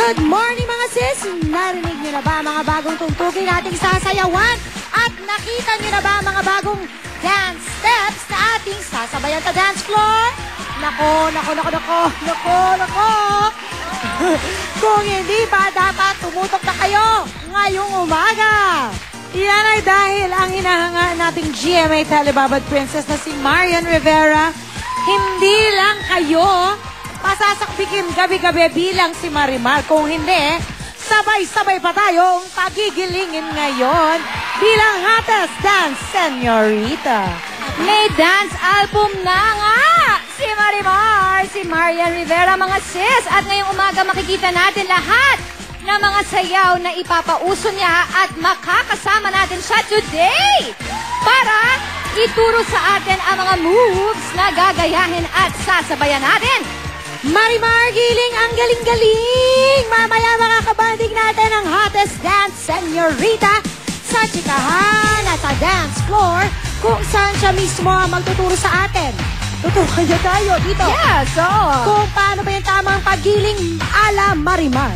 Good morning mga sis! Narinig niyo na ba mga bagong tugtugin nating sasayawan? At nakita niyo na ba mga bagong dance steps na ating sasabayan sa dance floor? Nako! Kung hindi ba, dapat tumutok na kayo ngayong umaga! Yan ay dahil ang hinahangaan nating GMA Telebabad Princess na si Marian Rivera, hindi lang kayo pasasakpikin gabi-gabi bilang si Marimar. Kung hindi, sabay-sabay pa tayong pagigilingin ngayon bilang hottest dance señorita. May dance album na nga si Marimar, si Marian Rivera mga sis. At ngayong umaga makikita natin lahat ng mga sayaw na ipapauso niya at makakasama natin siya today para ituro sa atin ang mga moves na gagayahin at sasabayan natin. Marimar, giling ang galing-galing! Mamaya makakabanding natin ang hottest dance señorita sa chikahan at sa dance floor kung saan siya mismo ang magtuturo sa atin. Tuturuan niya tayo dito. Yes, Kung paano ba yung tamang paggiling ala Marimar.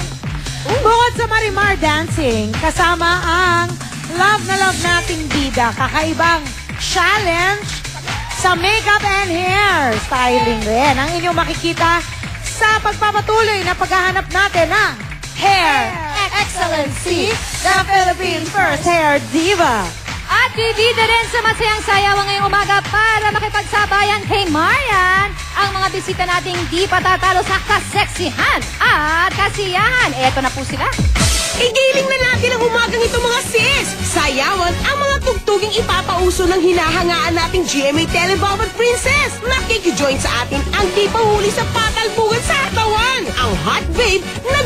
Bukod sa Marimar dancing, kasama ang love na love nating bida, kakaibang challenge sa makeup and hair styling rin. Ang inyong makikita sa pagpapatuloy na paghahanap natin ng Hair Excellency, the Philippines First Hair Diva. At bibida rin sa masayang sayawan ngayong umaga para makipagsabayan kay Marian ang mga bisita nating di patatalo sa kaseksihan at kasiyahan. Eto na po sila. Igiling na natin ang umagang ito mga sis! Sayawan ang mga tugtuging ipapauso ng hinahangaan nating GMA Telebabad Princess! Makikijoin sa atin ang di pahuli sa patalbugan sa katawan! Ang hot babe na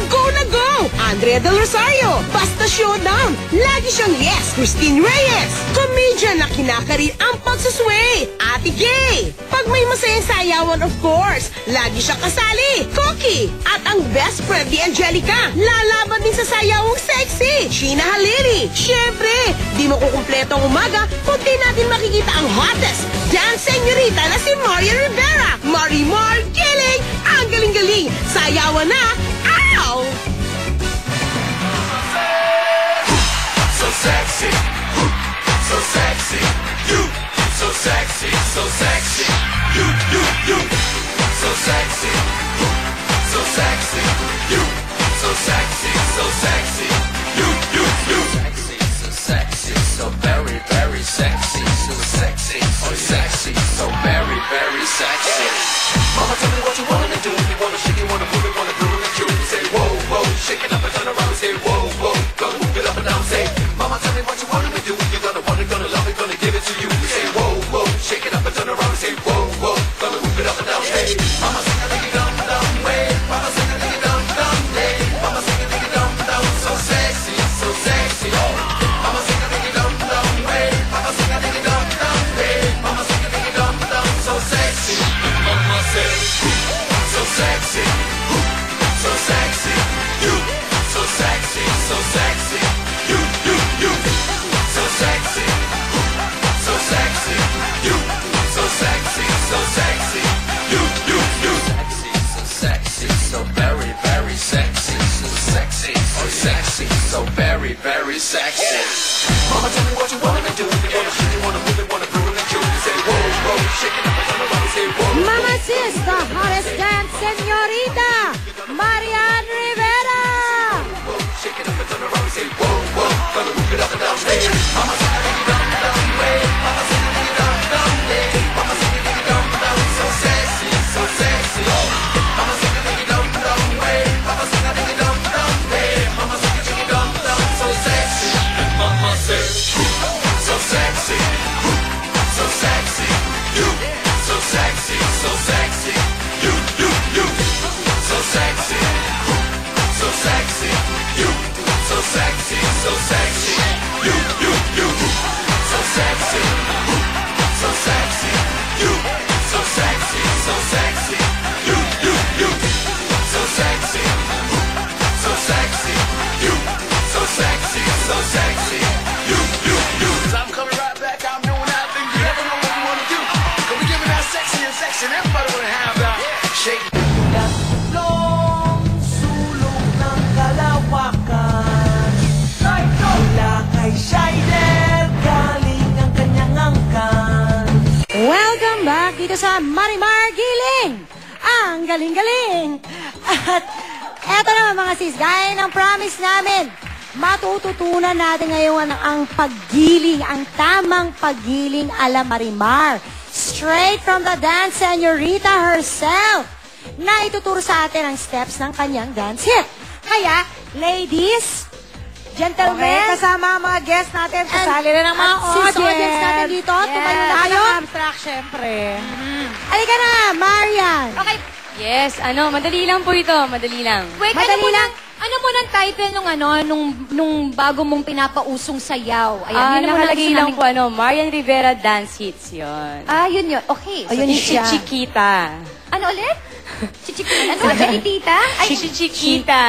go! Andrea Del Rosario, Basta Showdown, lagi siyang yes, Christine Reyes! Comedian na kinakarin ang pagsusway, Ate Gay! Pag may masayang sayawan of course, lagi siyang kasali, Cocky! At ang best friend ni Angelica, lalaban din sa sayawang sexy, Sheena Halili! Siyempre, di mo kukumpleto ang umaga kung di natin makikita ang hottest dance señorita na si Marian Rivera! Marimar, giling! Ang galing-galing! Sayawan na! Ow! So sexy, so sexy, you, so sexy, so sexy, you, so sexy, so sexy, you, so sexy, so sexy, you, sexy, so sexy, so very, very sexy, so sexy, so sexy, so very, very sexy. Mama, tell me what you wanna do. You wanna shake, you wanna move it, wanna groove it, you say whoa, whoa, shake it up and turn around, say whoa, whoa, gonna move it up and down, say. Mama, tell me what you wanna do. You're gonna want it, gonna love it, gonna give it to you. Say whoa, whoa, shake it up and turn around, say whoa, whoa, gonna move it up and down, hey. Mama, sing a ding dum dum, way. Mama, sing a ding dum dum, hey. Mama, sing a ding dum dum, so sexy, so sexy. Mama, sing a ding dum dum, way. Mama, sing a ding dum dum, hey. Mama, sing a ding dum dum, so sexy. Mama said, so sexy, so sexy. You, so sexy, so sexy. You, so sexy, so sexy. You, so sexy, so sexy. You, sexy, so sexy, so very, very sexy. So sexy, so sexy, so very, very sexy. Mama, tell me what you wanna do. You wanna shake, you wanna move it, wanna groove it, you say whoa, whoa, shake it up and turn around, say whoa. Mga sis, the hottest dance señorita, Marian Rivera! Shake it up and turn around, say whoa, whoa, gonna move it up and down, hey. Mama, sing a ding dum dum, way. Mama, sing a ding dum dum, hey. Mama, sing a ding dum dum, so sexy, so sexy. Mama, sing a ding dum dum, way. Mama, sing a ding dum dum, hey. Mama, sing a ding dum dum, so sexy. And mama says, so sexy. galing-galing. At eto naman mga sis, gaya ng promise namin, matututunan natin ngayon ang paggiling, ang tamang paggiling ala Marimar. Straight from the dance señorita herself, na ituturo sa atin ang steps ng kanyang dance hit. Kaya, ladies, gentlemen, Okay, kasama ang mga guests natin, kasali rin ang mga audience natin dito. Tumayo na tayo. Abstract, syempre. Halika na, Marian. Okay, Yes, madali lang po ito. Madali lang. wait, Madali lang. Ano mo ng title nung bago mong pinapausong sayaw? Ayan, yun ang Nakalagay gusto lang namin- po, Marian Rivera Dance Hits yun. Yun. Okay. Ayun siya. Chiquita. Ano ulit? Chichikita? Ano? Chichitita? Ay, Chiquita.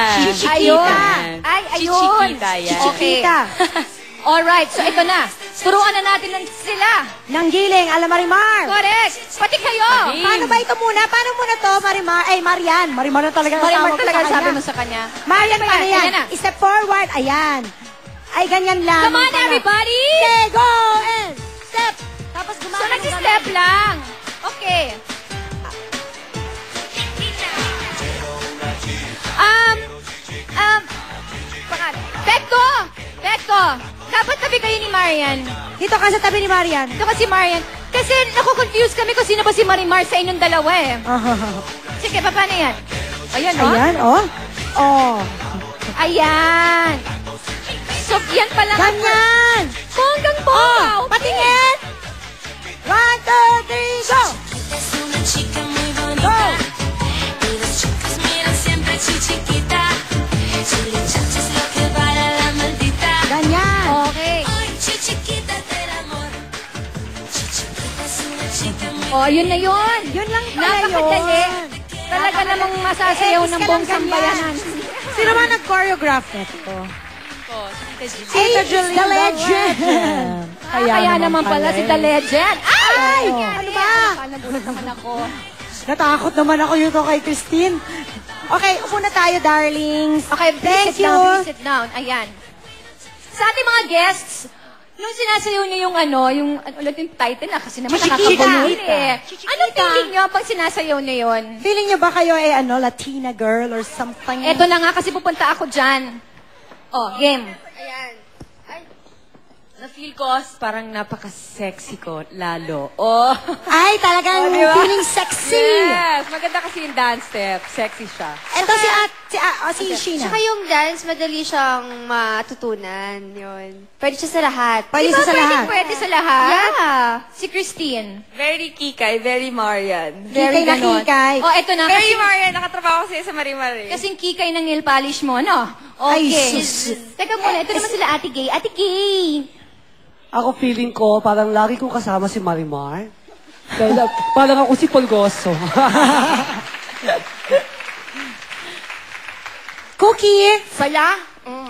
Ayun. Ay, ayun. Chiquita, yan. Okay. Alright, so ito na. Turuan na natin sila. Nang giling, ala Marimar. Correct. Pati kayo. Okay. Paano ba ito muna? Paano muna to, Marimar? Ay, Marian. Marimar na talaga ang Marimar tawag ko talaga sa sabi kanya. mo sa kanya. Marian, Ano ba paano yan? yan? Ayan na. Step forward. Ayan. Ay, ganyan lang. Come on, everybody. Okay, go! And step. Tapos So, gumamit. nag-step lang. Okay. Petko! Dapat tabi kayo ni Marian. Dito ka sa tabi ni Marian. Ito kasi Marian. Kasi naku-confuse kami kung sino ba si Marimar sa inyong dalawa eh. Sige, paano yan? Ayan, oh. Ayan, oh. Oh. Ayan. So, yan pala. Ganyan. Bonggang-bongga. Oh, patingin. 1, 2, 3, go! Es una chica muy Go! bonita y los chicos miran siempre a chiquita. Su muchacha es lo que vale la maldita. Ganyan. Okay. Ay, chiquita del amor. Chiquita es una chica muy Oh, yun na yun. Yun lang pala Napakadali. yun. Talaga namang masasayaw ng buong sambayanan. Sino ba nag-choreograph nito? Tita Julie, the legend. Kaya naman pala si The Legend. Ay! Oh. Ano ba? Nagulat naman ako. Natakot naman ako yun kay Christine. Okay, upo na tayo, darlings. Okay, Thank please sit you. down, please sit down. Ayan. Sa ating mga guests, nung sinasayaw niyo yung yung ulit yung title na kasi naman Chichikita. nakakabulol eh. Chichikita. Anong feeling niyo pag sinasayaw niyo yun? Feeling nyo ba kayo ay Latina girl or something? Eto na nga kasi pupunta ako dyan. Oh, game. Ayan. Ay, na-feel ko parang napaka-sexy ko, lalo. Oh. Ay, talagang Oh, diba? feeling sexy. Yes, maganda kasi yung dance step. Sexy siya. Ito si Sheena. Saka yung dance, madali siyang matutunan. Yun. Pwede siya sa lahat. Pwede Di ba sa lahat. pwede sa lahat? Yeah. Si Christine. Very kikay, very Marian. Kikay na ganon. kikay. Oh, eto na. Very Marian, nakatrabaho kasi sa Marimar eh. Kasing kikay ng nail polish mo, no? Ay, Okay. sus. Teka muna, ito naman sila Ate Gay. Ate Gay! Ako feeling ko, parang lagi kong kasama si Marimar. Dahil parang ako si Polgoso. Cookie. Saya?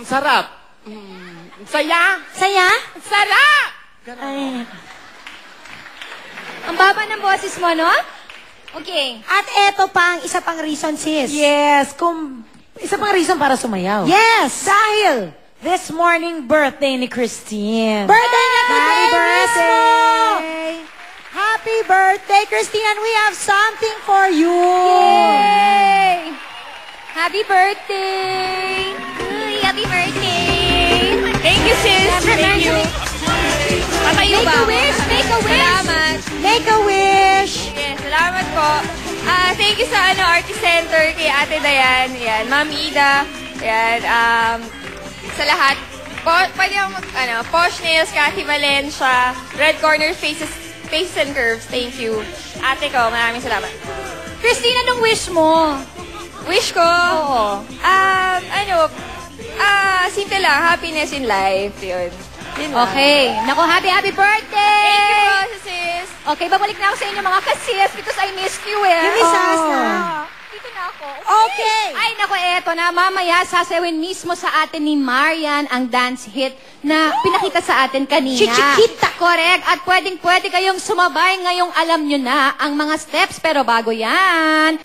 Sarap. Saya? Saya? Sarap! Ay. Ang baba ng boses mo, no? Okay. At eto pa ang isa pang reason, sis. Yes, isa pang reason para sumayaw. Yes. Dahil this morning birthday ni Christine. Birthday niya today. Happy birthday! Happy birthday, Christine. And we have something for you. Yay! Happy birthday! Uy, happy birthday! Thank you, sis. Thank you. Patayo Make ba a ako? wish! Make a wish! Salamat. Make a wish. Yes, salamat po. Thank you sa Artist Center kay Ate Dayan. Yan, Ma'am Ida. Yan, sa lahat. Pwede ako Posh Nails, Cathy Valencia, Red Corner Faces and Curves. Thank you. Ate ko, maraming salamat. Christine, anong wish mo? Wish ko? Oo. Simple lang. Happiness in life. Yun. Yun lang. Okay. Naku, happy birthday! Thank you po, sis. Okay, babalik na ako sa inyo mga kasis because I missed you eh. You miss us Oo. na. Dito na ako. Okay. Ay, naku, eto na. Mamaya, sasawin mismo sa atin ni Marian ang dance hit na pinakita sa atin kanina. Chichikita. Correct. At pwedeng-pwede kayong sumabay ngayong alam nyo na ang mga steps. Pero bago yan,